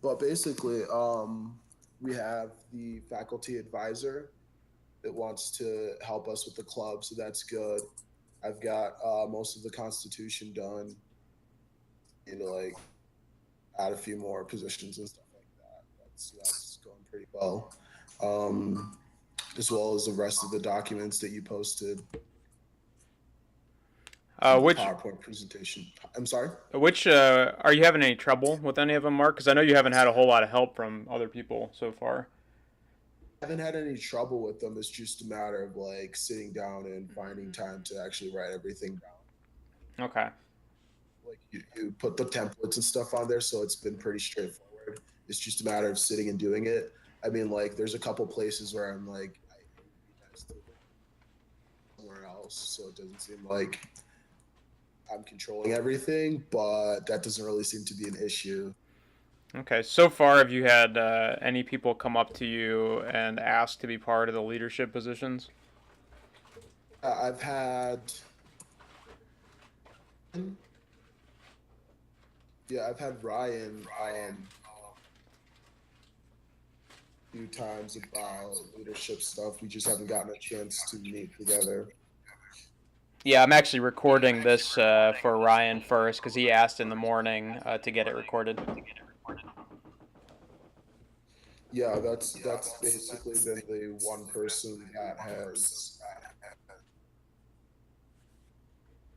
But basically, we have the faculty advisor that wants to help us with the club, so that's good. I've got most of the constitution done. Like add a few more positions and stuff like that. That's going pretty well. Um, as well as the rest of the documents that you posted and the Which PowerPoint presentation. I'm sorry. are you having any trouble with any of them, Mark? Because I know you haven't had a whole lot of help from other people so far. I haven't had any trouble with them. It's just a matter of like sitting down and finding time to actually write everything down. Okay. Like you put the templates and stuff on there, so it's been pretty straightforward. It's just a matter of sitting and doing it. I mean, like there's a couple places where I'm like, it would be nice to live somewhere else, so it doesn't seem like I'm controlling everything, but that doesn't really seem to be an issue. Okay. So far, have you had any people come up to you and ask to be part of the leadership positions? I've had, yeah, I've had Ryan a few times about leadership stuff. We just haven't gotten a chance to meet together. Yeah, I'm actually recording this for Ryan first because he asked in the morning to get it recorded. Yeah, that's basically been the one person that has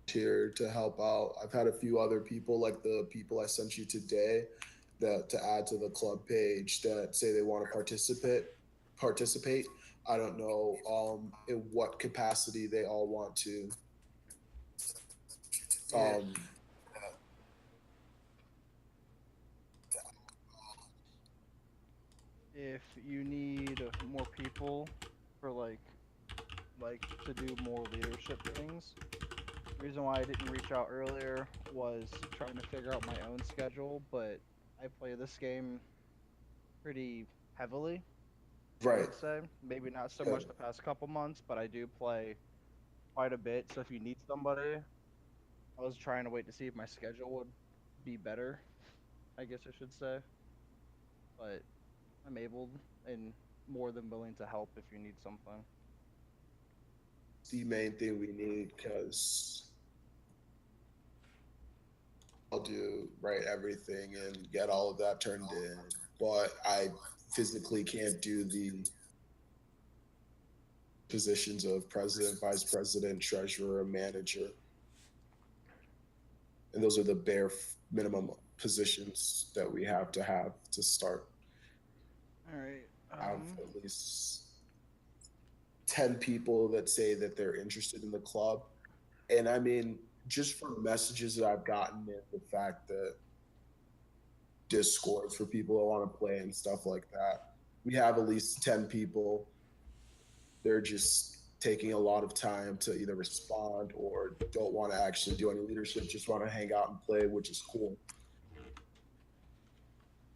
here to help out. I've had a few other people, like the people I sent you today, that to add to the club page that say they want to participate. I don't know in what capacity they all want to. Yeah, Um, if you need more people for to do more leadership things. The reason why I didn't reach out earlier was trying to figure out my own schedule, but I play this game pretty heavily, I right. would say. Maybe not so Yeah. much the past couple months, but I do play quite a bit. So if you need somebody, I was trying to wait to see if my schedule would be better, I guess I should say. But I'm able and more than willing to help if you need something. It's the main thing we need because I'll do write everything and get all of that turned in, but I physically can't do the positions of president, vice president, treasurer, manager, and those are the bare minimum positions that we have to start. All right. I have at least 10 people that say that they're interested in the club, and I mean, just from messages that I've gotten and the fact that discords for people that want to play and stuff like that, we have at least 10 people. They're just taking a lot of time to either respond or don't want to actually do any leadership, just want to hang out and play, which is cool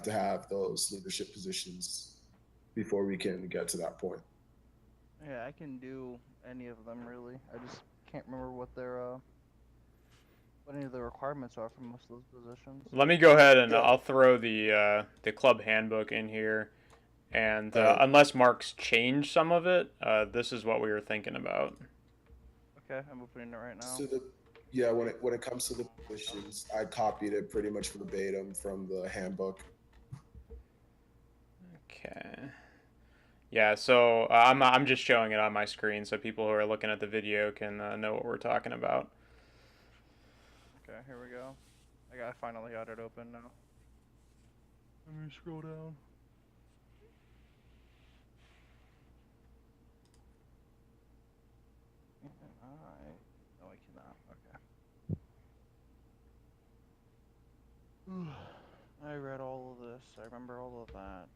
to have those leadership positions before we can get to that point. Yeah, I can do any of them really. I just can't remember what any of the requirements are for most of those positions. Let me go ahead and Yeah. I'll throw the club handbook in here. And All right. unless Mark's changed some of it, this is what we were thinking about. Okay, I'm opening it right now. So the yeah, when it comes to the positions, I copied it pretty much verbatim from the handbook. Okay. Yeah, so I'm just showing it on my screen so people who are looking at the video can know what we're talking about. Okay, here we go. I finally got it open now. Let me scroll down. Alright. No, I cannot. Okay. I read all of this. I remember all of that.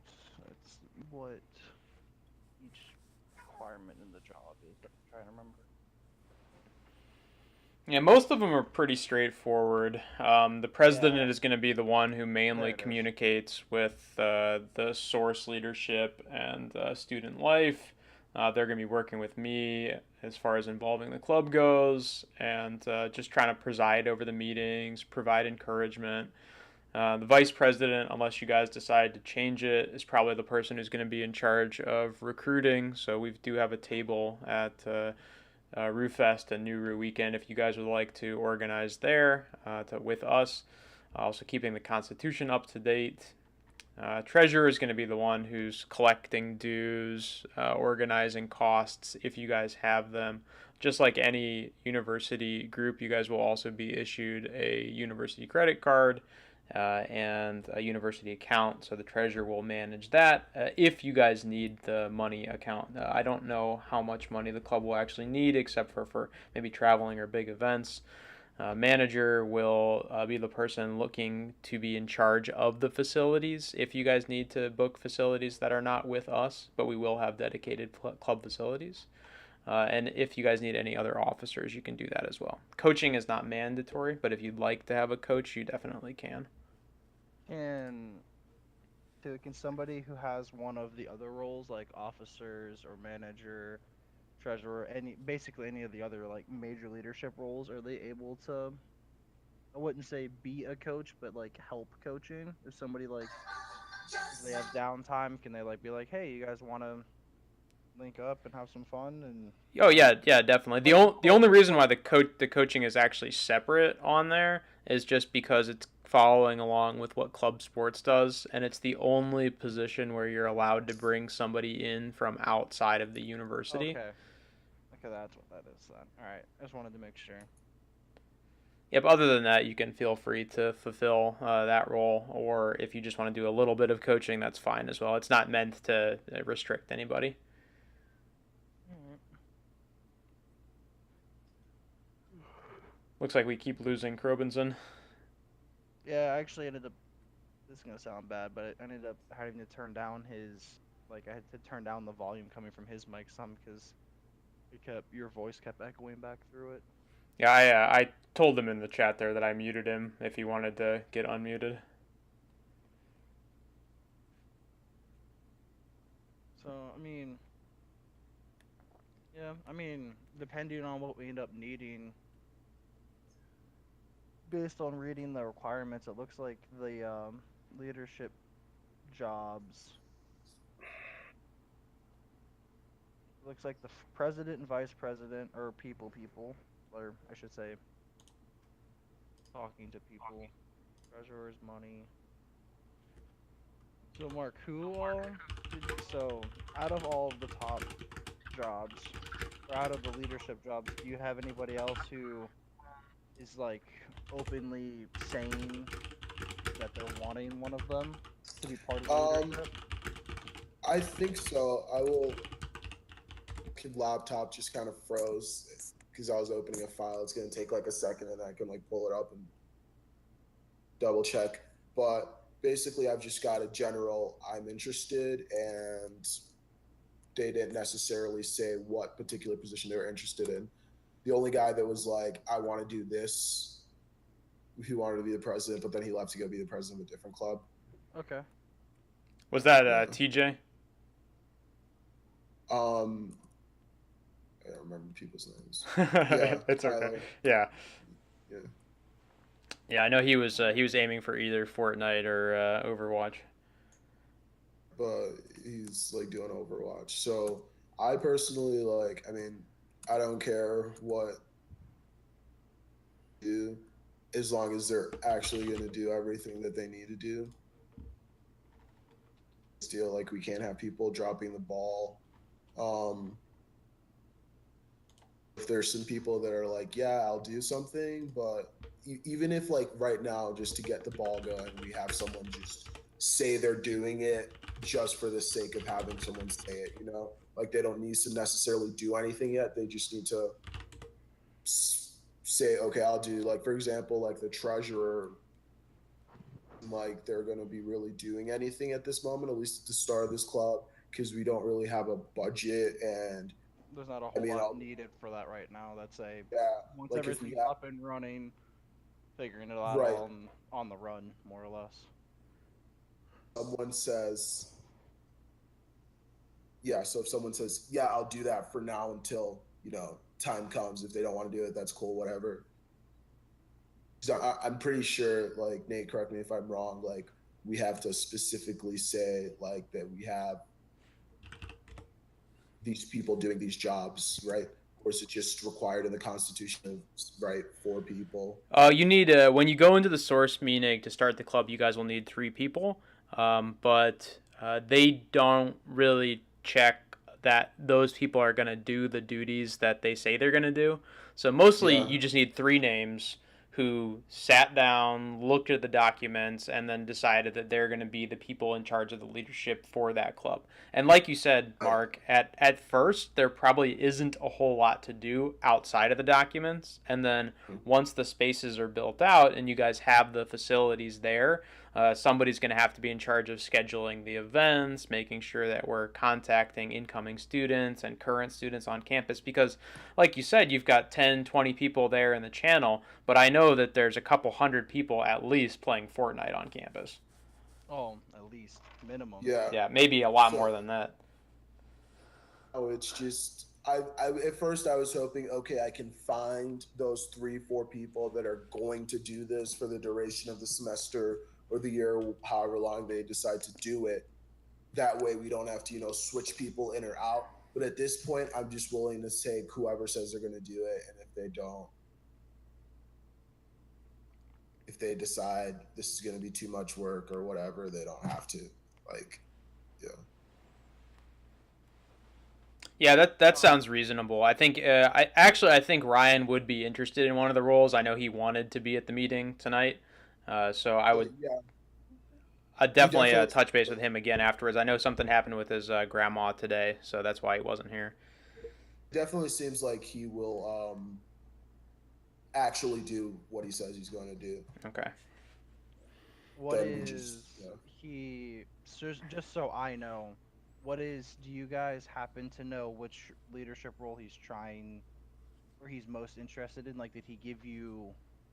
It's what each requirement in the job is that I'm trying to remember. Yeah, most of them are pretty straightforward. The Yeah, president is going to be the one who there mainly it is. communicates with the source leadership and student life. They're going to be working with me as far as involving the club goes and just trying to preside over the meetings, provide encouragement. The vice president, unless you guys decide to change it, is probably the person who's going to be in charge of recruiting. So we do have a table at RuFest and New Ru Weekend if you guys would like to organize there with us. Also keeping the Constitution up to date. Treasurer is going to be the one who's collecting dues, organizing costs if you guys have them. Just like any university group, you guys will also be issued a university credit card and a university account. So the treasurer will manage that if you guys need the money account. I don't know how much money the club will actually need, except for maybe traveling or big events. Manager will be the person looking to be in charge of the facilities if you guys need to book facilities that are not with us, but we will have dedicated club facilities. And if you guys need any other officers, you can do that as well. Coaching is not mandatory, but if you'd like to have a coach, you definitely can. Can somebody who has one of the other roles, like officers or manager, treasurer, basically any of the other like major leadership roles, are they able to, I wouldn't say be a coach, but like help coaching? If somebody like, if they have downtime, can they like be like, hey, you guys want to link up and have some fun? And Oh yeah, yeah, definitely. The only reason why the coaching is actually separate on there is just because it's following along with what club sports does, and it's the only position where you're allowed to bring somebody in from outside of the university. Okay, that's what that is then. All right, I just wanted to make sure. Yep. Other than that, you can feel free to fulfill that role, or if you just want to do a little bit of coaching, that's fine as well. It's not meant to restrict anybody. Looks like we keep losing Krobinson. Yeah, I actually ended up. This is gonna sound bad, but I ended up having to turn down I had to turn down the volume coming from his mic some because your voice kept echoing back through it. Yeah, I told him in the chat there that I muted him if he wanted to get unmuted. So I mean, depending on what we end up needing, based on reading the requirements, it looks like the leadership jobs. It looks like the president and vice president are people, or I should say, talking to people. Treasurer's money. So Mark, so out of all of the top jobs, or out of the leadership jobs, do you have anybody else who is like openly saying that they're wanting one of them to be part of the leadership? I think so. I will. Laptop just kind of froze because I was opening a file. It's gonna take like a second, and I can like pull it up and double check. But basically, I've just got a general I'm interested, and they didn't necessarily say what particular position they were interested in. The only guy that was like, I want to do this, he wanted to be the president, but then he left to go be the president of a different club. Okay. Was that TJ? I don't remember people's names. Yeah, it's okay. Yeah. Yeah. Yeah, I know he was aiming for either Fortnite or Overwatch. But he's like doing Overwatch. So I personally like. I mean, I don't care what do, as long as they're actually going to do everything that they need to do. Feel like we can't have people dropping the ball. If there's some people that are like, yeah, I'll do something, but even if like right now, just to get the ball going, we have someone just say they're doing it just for the sake of having someone say it, you know, like they don't need to necessarily do anything yet. They just need to say, okay, I'll do, like, for example, like the treasurer, like they're going to be really doing anything at this moment, at least at the start of this club, because we don't really have a budget, and there's not a whole lot needed for that right now. That's once like everything's up and running, figuring it out right. on the run, more or less. Someone says, yeah, so if someone says, yeah, I'll do that for now until, you know, time comes. If they don't want to do it, that's cool, whatever. 'cause I'm pretty sure, like Nate, correct me if I'm wrong. Like we have to specifically say like that we have these people doing these jobs, right? Or is it just required in the Constitution of right 4 people? You need when you go into the source meeting to start the club, you guys will need 3 people, but they don't really check that those people are going to do the duties that they say they're going to do. So mostly Yeah. you just need 3 names who sat down, looked at the documents, and then decided that they're going to be the people in charge of the leadership for that club. And like you said, Mark, at first there probably isn't a whole lot to do outside of the documents, and then once the spaces are built out and you guys have the facilities there, somebody's going to have to be in charge of scheduling the events, making sure that we're contacting incoming students and current students on campus. Because, like you said, you've got 10, 20 people there in the channel, but I know that there's a couple hundred people at least playing Fortnite on campus. Oh, at least minimum. Yeah. Yeah, maybe a lot So, more than that. oh, it's just I at first I was hoping, okay, I can find those 3, 4 people that are going to do this for the duration of the semester or the year, however long they decide to do it. That way we don't have to, switch people in or out. But at this point, I'm just willing to take whoever says they're going to do it, and if they don't, if they decide this is going to be too much work or whatever, they don't have to. Like, yeah. Yeah, that sounds reasonable. I think I think Ryan would be interested in one of the roles. I know he wanted to be at the meeting tonight, so Yeah, I'd he definitely definitely touch base with him again afterwards. I know something happened with his grandma today, so that's why he wasn't here. definitely seems like he will actually do what he says he's going to do. Okay. What Then we just is he? Just so I know, what is? Do you guys happen to know which leadership role he's trying, or he's most interested in? Like, did he give you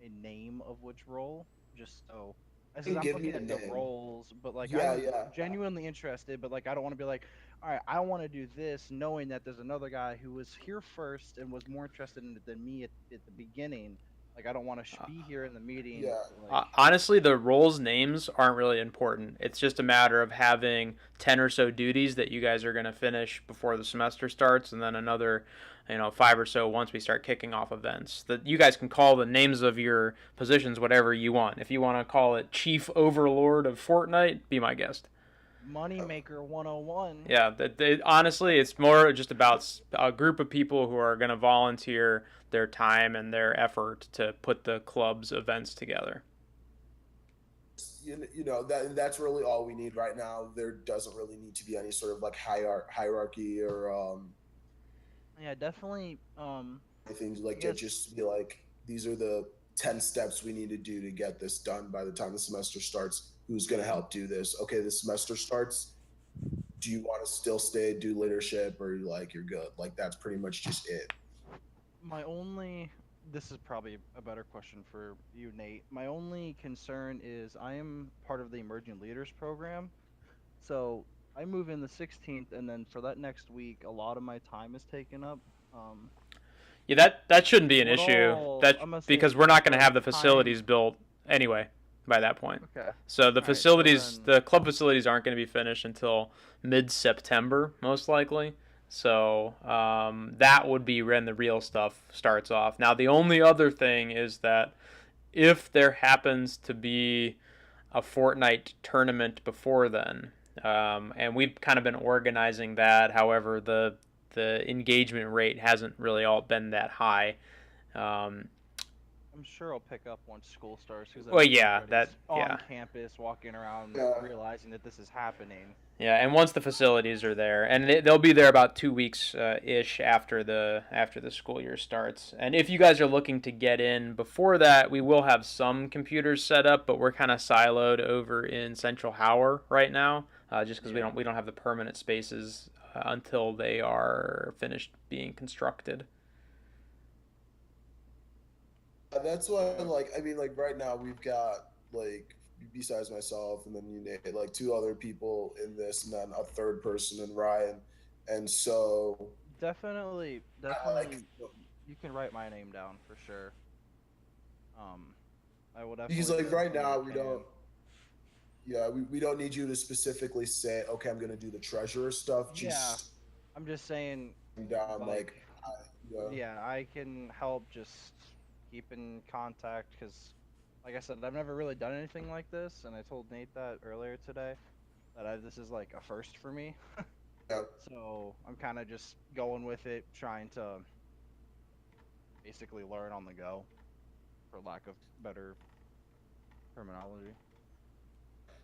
a name of which role? Just so, he because can I'm give me looking a at the name. roles, but like Yeah, I'm yeah. genuinely interested, but like I don't want to be like, all right, I want to do this, knowing that there's another guy who was here first and was more interested in it than me at the beginning. Like I don't want to be here in the meeting. Yeah. Like, Honestly, the roles names aren't really important. It's just a matter of having 10 or so duties that you guys are going to finish before the semester starts, and then another, 5 or so once we start kicking off events. That you guys can call the names of your positions whatever you want. If you want to call it Chief Overlord of Fortnite, be my guest. Moneymaker 101. Yeah, honestly, it's more just about a group of people who are going to volunteer their time and their effort to put the club's events together. That's really all we need right now. There doesn't really need to be any sort of like hierarchy or Yeah, definitely. things like that. Yes, Just be like, these are the 10 steps we need to do to get this done by the time the semester starts. Who's going to help do this? Okay, the semester starts. Do you want to still stay do leadership, or you're good? Like that's pretty much just it. my only. This is probably a better question for you, Nate. My only concern is I am part of the Emerging Leaders program, so I move in the 16th, and then for that next week, a lot of my time is taken up. Um, Yeah, that shouldn't be an what issue. all? That I'm gonna say because we're not going to like have the time. facilities built anyway by that point. Okay. So the All right. So facilities, then, the club facilities aren't going to be finished until mid-September, most likely. So that would be when the real stuff starts off. Now, the only other thing is that if there happens to be a Fortnite tournament before then, and we've kind of been organizing that. However, the engagement rate hasn't really all been that high. Um, I'm sure I'll pick up once school starts because well, then yeah, everybody's on yeah. campus, walking around, Yeah. realizing that this is happening. Yeah, and once the facilities are there, and they'll be there about 2 weeks ish after the school year starts. And if you guys are looking to get in before that, we will have some computers set up, but we're kind of siloed over in Central Howard right now, just because Yeah. we don't have the permanent spaces until they are finished being constructed. That's why, I mean, like right now we've got like besides myself and then you Nate, like 2 other people in this, and then a third person in Ryan, and so Definitely, I like definitely, you can write my name down for sure. Um, I will Because definitely like do right everything now I we can. don't. Yeah, we don't need you to specifically say, okay, I'm gonna do the treasurer stuff. Yeah, Just I'm just saying, down like, like, yeah, yeah, I can help just keep in contact because, like I said, I've never really done anything like this, and I told Nate that earlier today that this is like a first for me. yeah. So I'm kind of just going with it, trying to basically learn on the go, for lack of better terminology.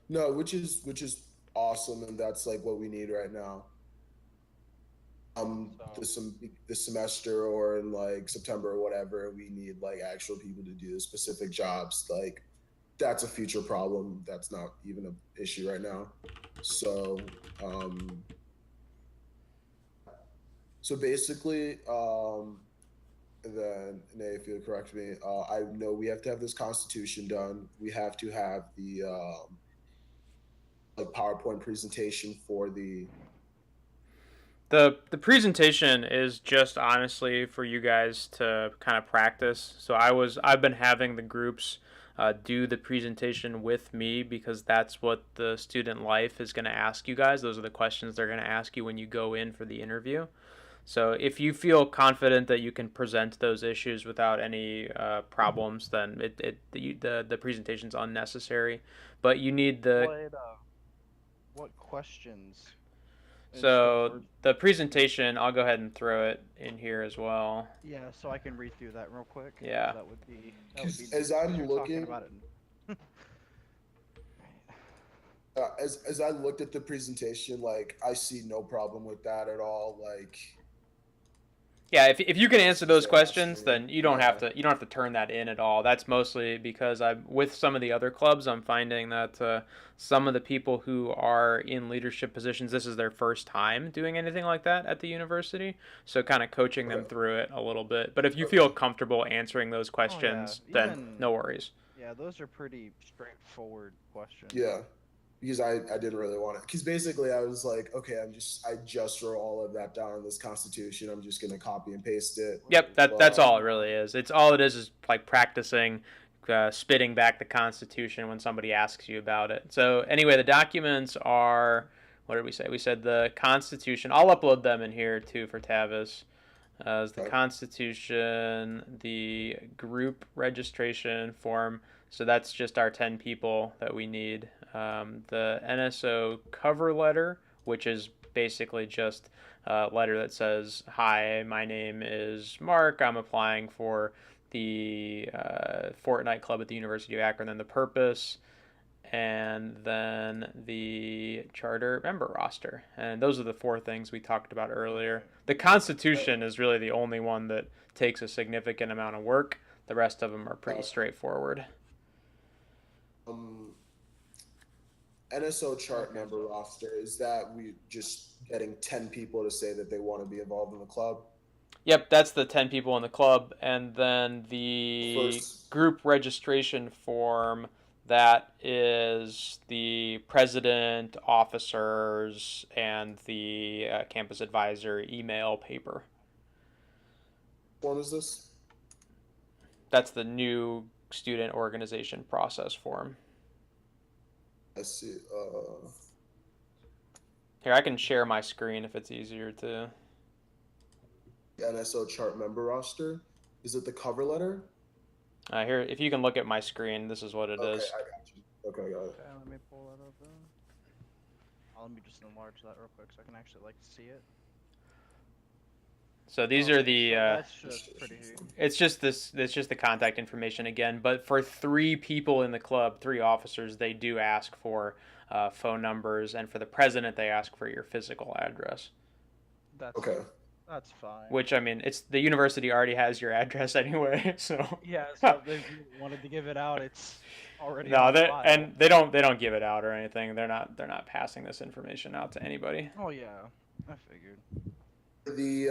No, which is awesome, and that's like what we need right now. So This semester or in like September or whatever, we need like actual people to do specific jobs. Like that's a future problem. That's not even an issue right now. So, um, so basically, then Nate, if you'll correct me, I know we have to have this constitution done. We have to have the like PowerPoint presentation for the. The presentation is just honestly for you guys to kind of practice. So I've been having the groups do the presentation with me because that's what the student life is going to ask you guys. Those are the questions they're going to ask you when you go in for the interview. So if you feel confident that you can present those issues without any problems, then the presentation's unnecessary. But you need the what questions instead so for? the presentation. I'll go ahead and throw it in here as well. Yeah, so I can read through that real quick. Yeah. That would be As neat because I'm you're talking looking, about it. as I looked at the presentation, like I see no problem with that at all. Like Yeah, if you can answer those they're questions, asking me, then yeah, you don't have to turn that in at all. That's mostly because I'm with some of the other clubs. I'm finding that some of the people who are in leadership positions, this is their first time doing anything like that at the university. So kind of coaching them okay, through it a little bit. But if you feel okay, comfortable answering those Oh yeah, questions, then even no worries. yeah, those are pretty straightforward questions. yeah. Because I didn't really want it. Because basically I was like, okay, I just wrote all of that down in this constitution. I'm just gonna copy and paste it. Yep, that's But all it really is. It's all it is like practicing spitting back the Constitution when somebody asks you about it. So anyway, the documents are what did we say? We said the Constitution. I'll upload them in here too for Tavis. As the okay, Constitution, the group registration form. So that's just our 10 people that we need. The NSO cover letter, which is basically just a letter that says, "Hi, my name is Mark. I'm applying for the Fortnite Club at the University of Akron." Then the purpose, and then the charter member roster. And those are the four things we talked about earlier. The Constitution is really the only one that takes a significant amount of work. The rest of them are pretty uh, straightforward. um, NSO chart Okay, member so roster is that we just getting 10 people to say that they want to be involved in the club. Yep, that's the 10 people in the club. And then the First, group registration form, that is the president, officers, and the campus advisor email paper. one is this? That's the new student organization process form. I see. Here, I can share my screen if it's easier to. NSO chart member roster. Is it the cover letter? Here, if you can look at my screen, this is what it Okay, is. I got you. Okay, got it. okay, let me pull that up. Let me just enlarge that real quick so I can actually like see it. So these are Okay, the. so that's just pretty. It's just this. It's just the contact information again. But for 3 people in the club, 3 officers, they do ask for phone numbers, and for the president, they ask for your physical address. That's Okay. that's fine. Which I mean, it's the university already has your address anyway, so. Yeah, so if you wanted to give it out, it's already No, on they file. and they don't give it out or anything. They're not passing this information out to anybody. Oh yeah, I figured. The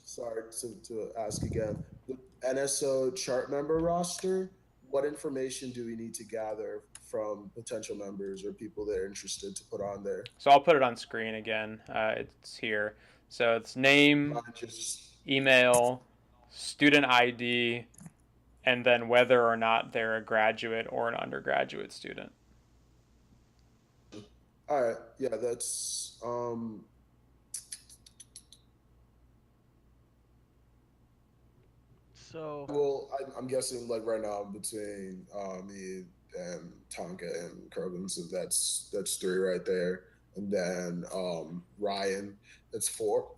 sorry to ask again. The NSO chart member roster. What information do we need to gather from potential members or people that are interested to put on there? So I'll put it on screen again. It's here. So it's name, Not just email, student ID, and then whether or not they're a graduate or an undergraduate student. All right. Yeah, that's So well, I'm guessing like right now between me and Tonka and Krogan, so that's three right there, and then Ryan, that's four.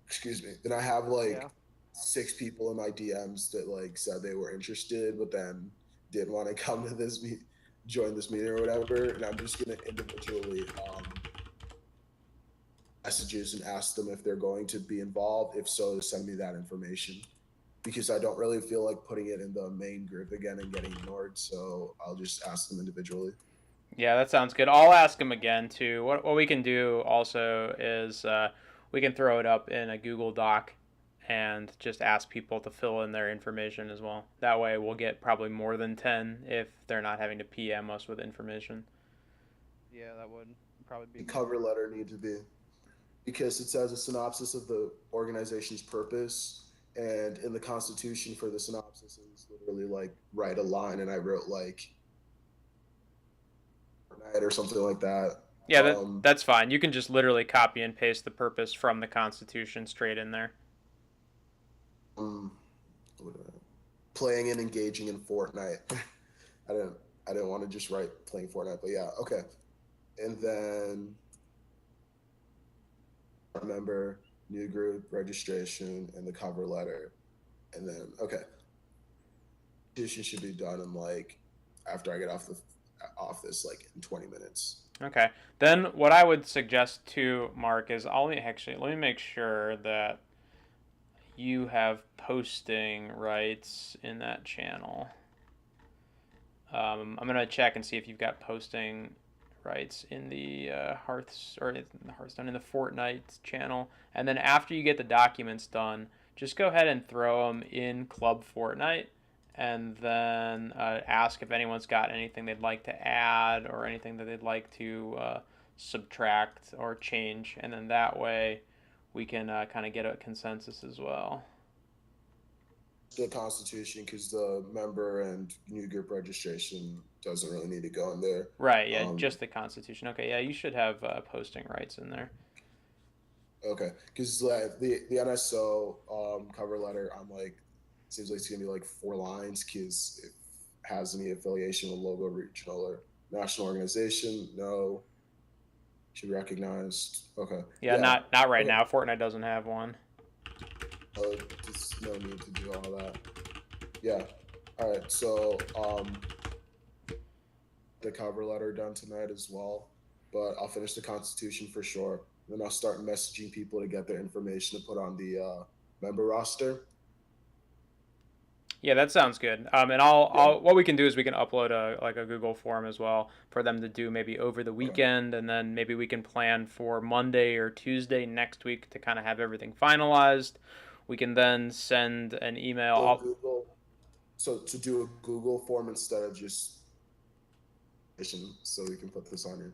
Excuse me. Then I have like yeah, six people in my DMs that like said they were interested, but then didn't want to come to this join this meeting or whatever, and I'm just gonna individually messages and ask them if they're going to be involved. If so, to send me that information because I don't really feel like putting it in the main group again and getting ignored. So I'll just ask them individually. Yeah, that sounds good. I'll ask him again too. What we can do also is we can throw it up in a Google Doc and just ask people to fill in their information as well. That way we'll get probably more than 10 if they're not having to PM us with information. yeah, that would probably be The more. cover letter need to be because it says a synopsis of the organization's purpose. And in the Constitution for the synopsis is literally like write a line, and I wrote like Fortnite or something like that. Yeah, Um, that's fine. You can just literally copy and paste the purpose from the Constitution straight in there. um, playing and engaging in Fortnite. I didn't I didn't want to just write playing Fortnite, but yeah, okay. And then remember new group registration and the cover letter, and then okay, this should be done in like after I get off this like in 20 minutes. Okay. Then what I would suggest to Mark is let me make sure that you have posting rights in that channel. I'm gonna check and see if you've got posting rights in the Hearthstone in the Fortnite channel, and then after you get the documents done, just go ahead and throw them in Club Fortnite, and then ask if anyone's got anything they'd like to add or anything that they'd like to subtract or change, and then that way we can kind of get a consensus as well. The Constitution, because the member and new group registration doesn't really need to go in there. Right, yeah, just the Constitution. Okay, yeah, you should have posting rights in there. Okay, because the NSO cover letter, I'm like, seems like it's gonna be like 4 lines because it has any affiliation with local, regional, or national organization. No, should be recognized. Okay, Yeah, yeah, not right okay. now. Fortnite doesn't have one. Just no need to do all that. Yeah. All right. So the cover letter done tonight as well, but I'll finish the Constitution for sure. Then I'll start messaging people to get their information to put on the member roster. Yeah, that sounds good. And Yeah. what we can do is we can upload a Google form as well for them to do maybe over the Okay. weekend, and then maybe we can plan for Monday or Tuesday next week to kind of have everything finalized. We can then send an email. So Google. So to do a Google form instead of just so we can put this on here.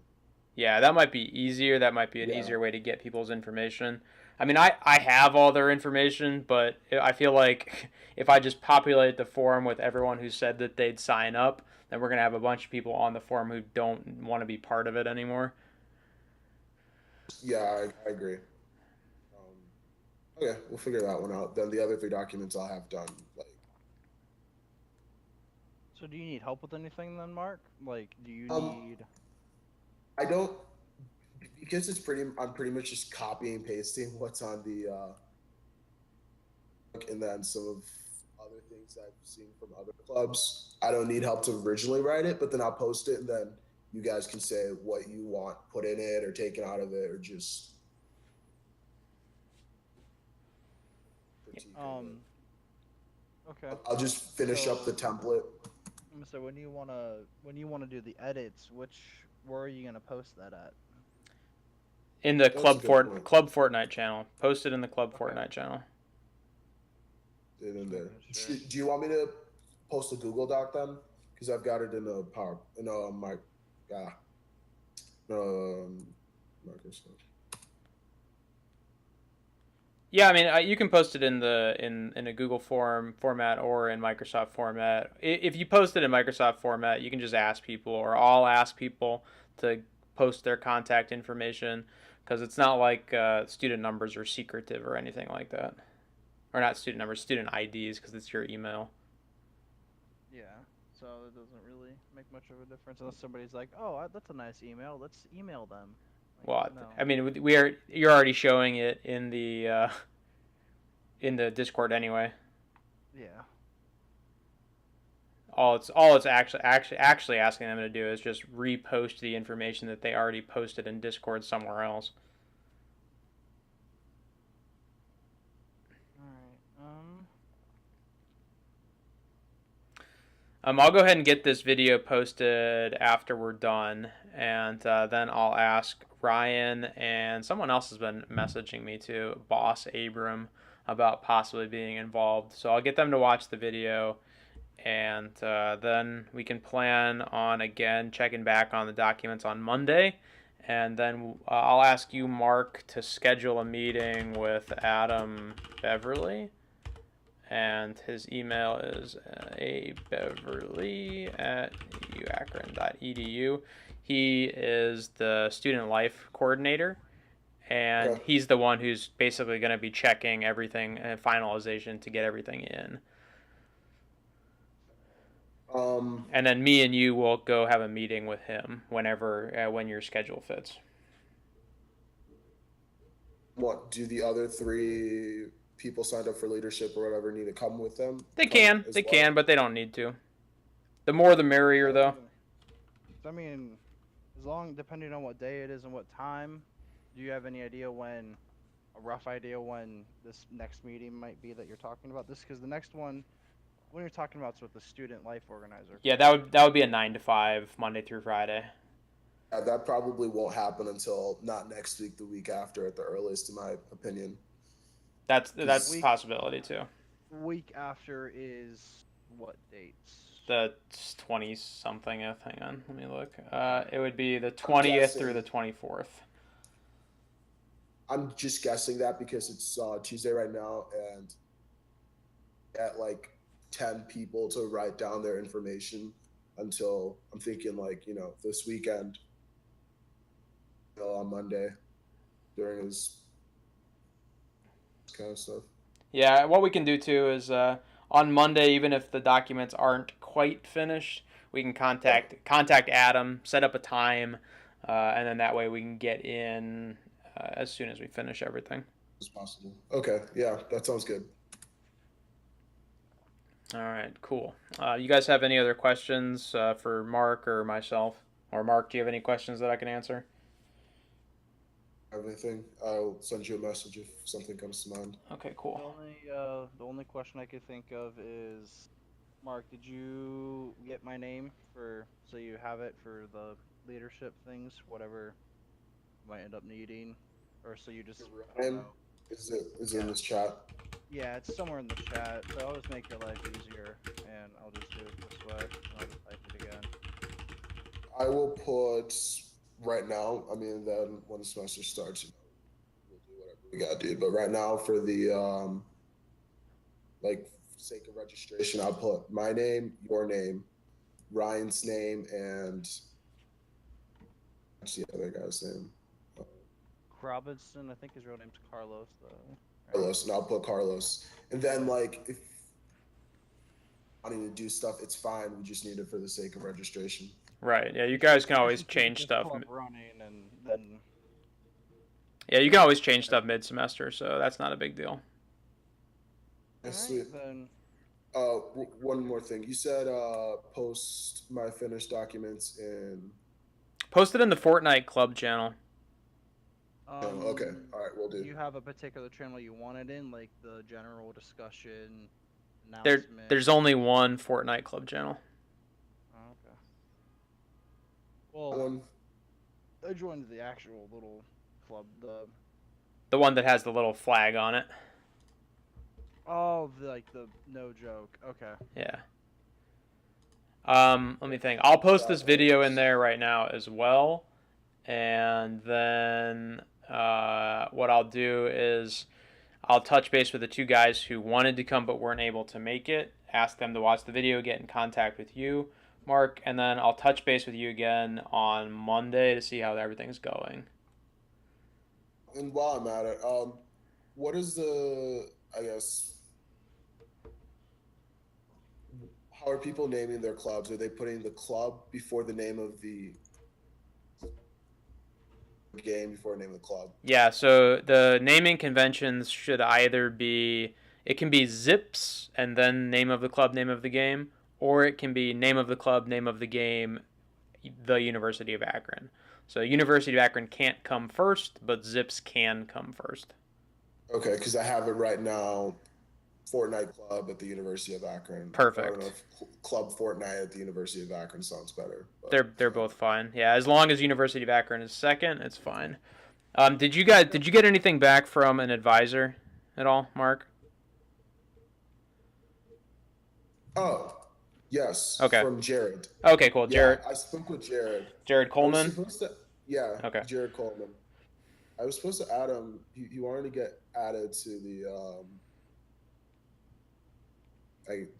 Yeah, that might be easier. That might be an Yeah. easier way to get people's information. I mean, I have all their information, but I feel like if I just populate the forum with everyone who said that they'd sign up, then we're going to have a bunch of people on the forum who don't want to be part of it anymore. Yeah, I agree. Okay, we'll figure that one out. Then the other 3 documents I'll have done. Like, So do you need help with anything then, Mark? Like, do you Um, need? I don't because it's pretty. I'm pretty much just copying and pasting what's on the, and then some of other things I've seen from other clubs. I don't need help to originally write it, but then I'll post it, and then you guys can say what you want put in it or taken out of it, or just critique of it. Okay. I'll just finish up the template. So when you wanna do the edits, where are you gonna post that at? In the That's a good point. Club Fortnite channel. Post it in the Club Okay. Fortnite channel. It in there. Sure. Do you want me to post a Google Doc then? Because I've got it in a my Microsoft. Yeah, I mean, you can post it in the in a Google form format or in Microsoft format. If you post it in Microsoft format, you can just ask people, or I'll ask people to post their contact information, because it's not like student numbers are secretive or anything like that, or not student numbers, student IDs, because it's your email. Yeah. So it doesn't really make much of a difference unless somebody's like, "Oh, that's a nice email. Let's email them." Like, Well, no. I mean, we are you're already showing it in the Discord anyway. Yeah. All it's actually asking them to do is just repost the information that they already posted in Discord somewhere else. All right. I'll go ahead and get this video posted after we're done, and then I'll ask Ryan, and someone else has been messaging me too, Boss Abram, about possibly being involved. So I'll get them to watch the video, and then we can plan on again checking back on the documents on Monday, and then I'll ask you, Mark, to schedule a meeting with Adam Beverly, and his email is abeverly@uakron.edu. He is the student life coordinator, and Okay. he's the one who's basically going to be checking everything and finalization to get everything in. And then me and you will go have a meeting with him when your schedule fits. What do the other three people signed up for leadership or whatever need to come with them? They Come can, as they well? can, but they don't need to. The more the merrier, though. I mean, as long depending on what day it is and what time, do you have any idea a rough idea when this next meeting might be that you're talking about? This because the next one, when you're talking about, is with the student life organizer. Yeah, that would be a 9 to 5, Monday through Friday. That probably won't happen until not next week, the week after at the earliest, in my opinion. That's a Week possibility too. week after is what dates? The 20 something. Hang on, let me look. It would be the 20th through the 24th. I'm just guessing that because it's Tuesday right now, and at like 10 people to write down their information until I'm thinking like this weekend, on Monday during his kind of stuff. Yeah, what we can do too is on Monday, even if the documents aren't quite finished, we can contact Adam, set up a time, and then that way we can get in as soon as we finish everything. As possible. Okay, yeah, that sounds good. All right, cool. You guys have any other questions for Mark or myself? Or Mark, do you have any questions that I can answer? Everything. I'll send you a message if something comes to mind. Okay, cool. The only question I could think of is, Mark, did you get my name so you have it for the leadership things, whatever you might end up needing, or so you just Ryan, is it in this chat? Yeah, it's somewhere in the chat. So I'll just make your life easier, and I'll just do it this way. And I'll just type it again. I will put right now. I mean, then when the semester starts, we'll do whatever we gotta do. But right now, for the sake of registration, I'll put my name, your name, Ryan's name, and what's the other guy's name? Robinson, I think his real name's Carlos, though. Carlos, and I'll put Carlos. And then, like, if wanting to do stuff, it's fine. We just need it for the sake of registration. Right. Yeah, you guys can always change stuff. Running and then. Yeah, you can always change stuff mid-semester, so that's not a big deal. Right, then. One more thing. You said post my finished documents in. Post it in the Fortnite club channel. Okay. All right. We'll do. Do you have a particular channel you want it in, like the general discussion? There's only one Fortnite club channel. Oh, okay. Well, I joined the actual little club, the one that has the little flag on it. Oh, the no joke. Okay. Yeah. Let me think. I'll post this video in there right now as well, and then what I'll do is I'll touch base with the two guys who wanted to come but weren't able to make it, ask them to watch the video, get in contact with you, Mark, and then I'll touch base with you again on Monday to see how everything's going. And while I'm at it, what is the, I guess, how are people naming their clubs? Are they putting the club before the name of the game, before the name of the club? Yeah, so the naming conventions should either be, it can be Zips and then name of the club, name of the game, or it can be name of the club, name of the game, the University of Akron. So University of Akron can't come first, but Zips can come first. Okay, because I have it right now. Fortnite Club at the University of Akron. Perfect. I don't know if Club Fortnite at the University of Akron sounds better. But, They're both fine. Yeah, as long as University of Akron is second, it's fine. Did you get anything back from an advisor at all, Mark? Oh, yes. Okay. From Jared. Okay, cool. Yeah, I spoke with Jared. Jared I was Coleman. supposed to, yeah. Okay. Jared Coleman. I was supposed to add him. He wanted to get added to the.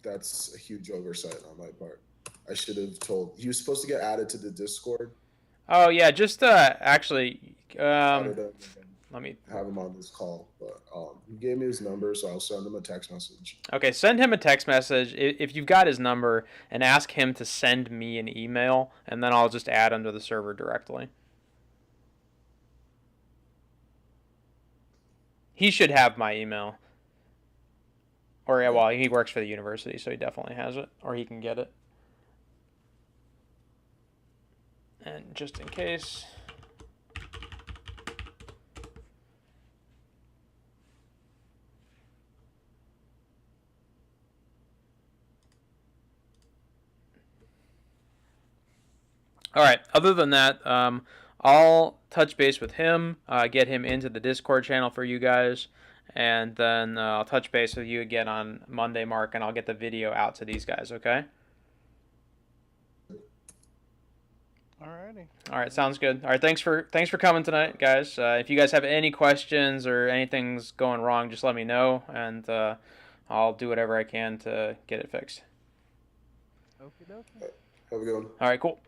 That's a huge oversight on my part. I should have told. He was supposed to get added to the Discord. Oh yeah, just actually, Added him and let me. have him on this call, but he gave me his number, so I'll send him a text message. Okay, send him a text message if you've got his number, and ask him to send me an email, and then I'll just add him to the server directly. He should have my email. Or yeah, well, he works for the university, so he definitely has it, or he can get it. And just in case. All right. Other than that, I'll touch base with him, get him into the Discord channel for you guys, and then I'll touch base with you again on Monday, Mark, and I'll get the video out to these guys. Okay. Alrighty. All right, sounds good. All right, thanks for coming tonight, guys. If you guys have any questions or anything's going wrong, just let me know, and I'll do whatever I can to get it fixed. Okie dokie. Have a good one. All right, cool.